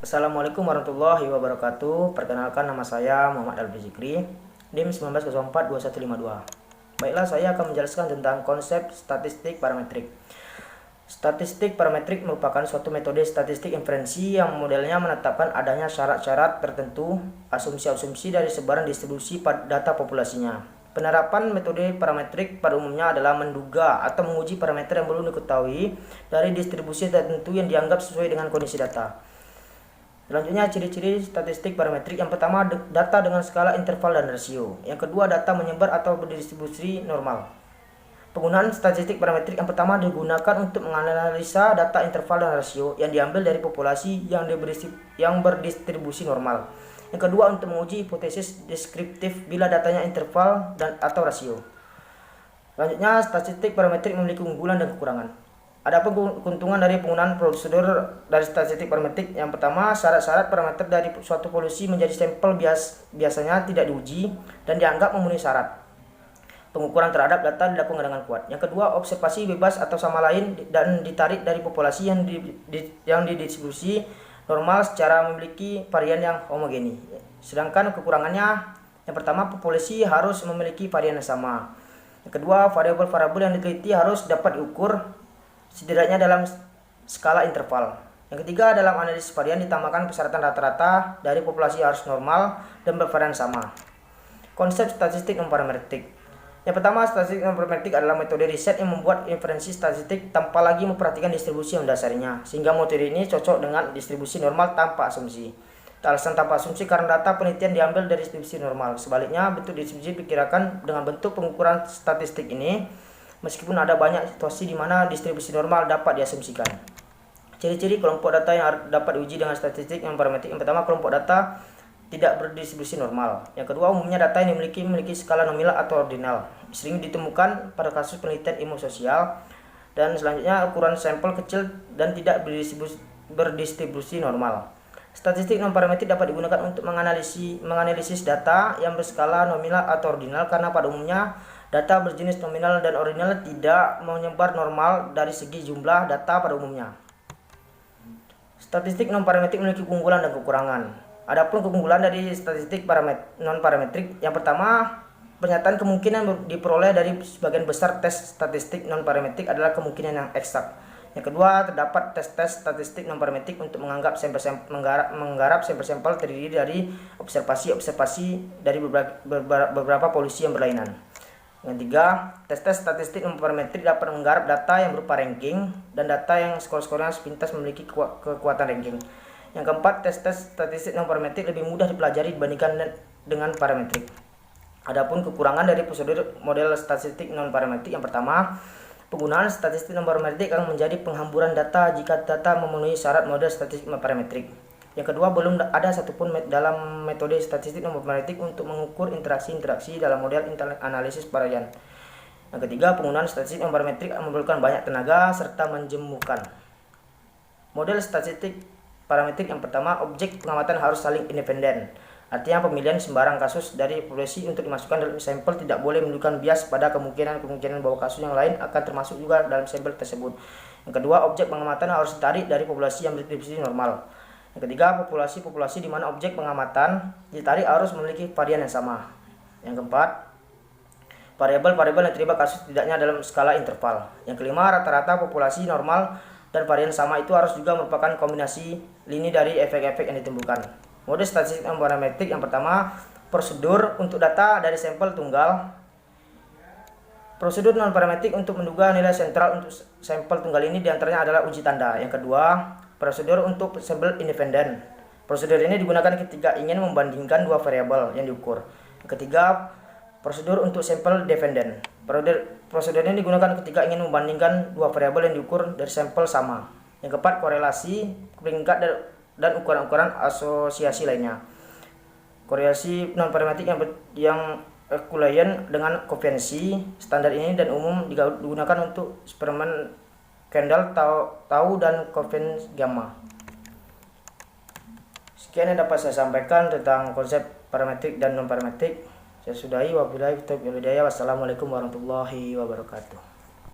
Assalamualaikum warahmatullahi wabarakatuh. Perkenalkan, nama saya Muhammad Al-Zikri, NIM 19042152. Baiklah, saya akan menjelaskan tentang konsep statistik parametrik. Statistik parametrik merupakan suatu metode statistik inferensi yang modelnya menetapkan adanya syarat-syarat tertentu, asumsi-asumsi dari sebaran distribusi data populasinya. Penerapan metode parametrik pada umumnya adalah menduga atau menguji parameter yang belum diketahui dari distribusi tertentu yang dianggap sesuai dengan kondisi data. Selanjutnya, ciri-ciri statistik parametrik. Yang pertama, data dengan skala interval dan rasio. Yang kedua, data menyebar atau berdistribusi normal. Penggunaan statistik parametrik yang pertama digunakan untuk menganalisa data interval dan rasio yang diambil dari populasi yang berdistribusi normal. Yang kedua, untuk menguji hipotesis deskriptif bila datanya interval dan atau rasio. Selanjutnya, statistik parametrik memiliki keunggulan dan kekurangan. Adapun keuntungan dari penggunaan prosedur dari statistik parametrik, yang pertama, syarat-syarat parameter dari suatu polusi menjadi sampel biasanya tidak diuji dan dianggap memenuhi syarat. Pengukuran terhadap data dilakukan dengan kuat. Yang kedua, observasi bebas atau sama lain dan ditarik dari populasi yang didistribusi normal secara memiliki varian yang homogeni. Sedangkan kekurangannya, yang pertama, populasi harus memiliki varian yang sama. Yang kedua, variabel-variabel yang diteliti harus dapat diukur setidaknya dalam skala interval. Yang ketiga, dalam analisis varian ditambahkan persyaratan rata-rata dari populasi harus normal dan bervarian sama. Konsep statistik non-parametrik. Yang pertama, statistik non-parametrik adalah metode riset yang membuat inferensi statistik tanpa lagi memperhatikan distribusi yang mendasarinya, sehingga metode ini cocok dengan distribusi normal tanpa asumsi. Alasan tanpa asumsi karena data penelitian diambil dari distribusi normal. Sebaliknya, bentuk distribusi diperkirakan dengan bentuk pengukuran statistik ini, meskipun ada banyak situasi di mana distribusi normal dapat diasumsikan. Ciri-ciri kelompok data yang dapat diuji dengan statistik yang parametrik. Yang pertama, kelompok data tidak berdistribusi normal. Yang kedua, umumnya data yang memiliki skala nominal atau ordinal. Sering ditemukan pada kasus penelitian ilmu sosial. Dan selanjutnya, ukuran sampel kecil dan tidak berdistribusi normal. Statistik non-parametrik dapat digunakan untuk menganalisis data yang berskala nominal atau ordinal karena pada umumnya data berjenis nominal dan ordinal tidak menyebar normal dari segi jumlah data pada umumnya. Statistik non-parametrik memiliki keunggulan dan kekurangan. Adapun keunggulan dari statistik non-parametrik, yang pertama, pernyataan kemungkinan diperoleh dari sebagian besar tes statistik non-parametrik adalah kemungkinan yang eksak. Yang kedua, terdapat tes-tes statistik non-parametrik untuk menggarap sampel-sampel terdiri dari observasi dari beberapa polusi yang berlainan. Yang ketiga, tes-tes statistik non-parametrik dapat menggarap data yang berupa ranking dan data yang skor-skornya sepintas memiliki kekuatan ranking. Yang keempat, tes-tes statistik non-parametrik lebih mudah dipelajari dibandingkan dengan parametrik. Adapun kekurangan dari prosedur model statistik non-parametrik, yang pertama, penggunaan statistik non-parametrik akan menjadi penghamburan data jika data memenuhi syarat model statistik non-parametrik. Yang kedua, belum ada satupun dalam metode statistik non-parametrik untuk mengukur interaksi-interaksi dalam model analisis varian. Yang ketiga, penggunaan statistik non-parametrik memerlukan banyak tenaga serta menjemukan. Model statistik parametrik yang pertama, objek pengamatan harus saling independen. Artinya pemilihan sembarang kasus dari populasi untuk dimasukkan dalam sampel tidak boleh menunjukkan bias pada kemungkinan bahwa kasus yang lain akan termasuk juga dalam sampel tersebut. Yang kedua, objek pengamatan harus ditarik dari populasi yang berdistribusi normal. Yang ketiga, populasi di mana objek pengamatan ditarik harus memiliki varian yang sama. Yang keempat, variabel-variabel yang terlibat kasus setidaknya dalam skala interval. Yang kelima, rata-rata populasi normal dan varian sama itu harus juga merupakan kombinasi lini dari efek-efek yang ditemukan. Model statistik non-parametrik yang pertama, prosedur untuk data dari sampel tunggal. Prosedur non-parametrik untuk menduga nilai sentral untuk sampel tunggal ini diantaranya adalah uji tanda. Yang kedua, prosedur untuk sampel independen. Prosedur ini digunakan ketika ingin membandingkan dua variabel yang diukur. Yang ketiga, prosedur untuk sampel dependen. Prosedur ini digunakan ketika ingin membandingkan dua variabel yang diukur dari sampel sama. Yang keempat, korelasi, peringkat dan ukuran-ukuran asosiasi lainnya. Korelasi non-parametrik yang ekuivalen dengan konvensi standar ini dan umum digunakan untuk eksperimen Kendall, tau dan Coven gamma. Sekian yang dapat saya sampaikan tentang konsep parametrik dan non-parametrik. Saya sudahi, wabillahi taufiq wal hidayah. Wassalamualaikum warahmatullahi wabarakatuh.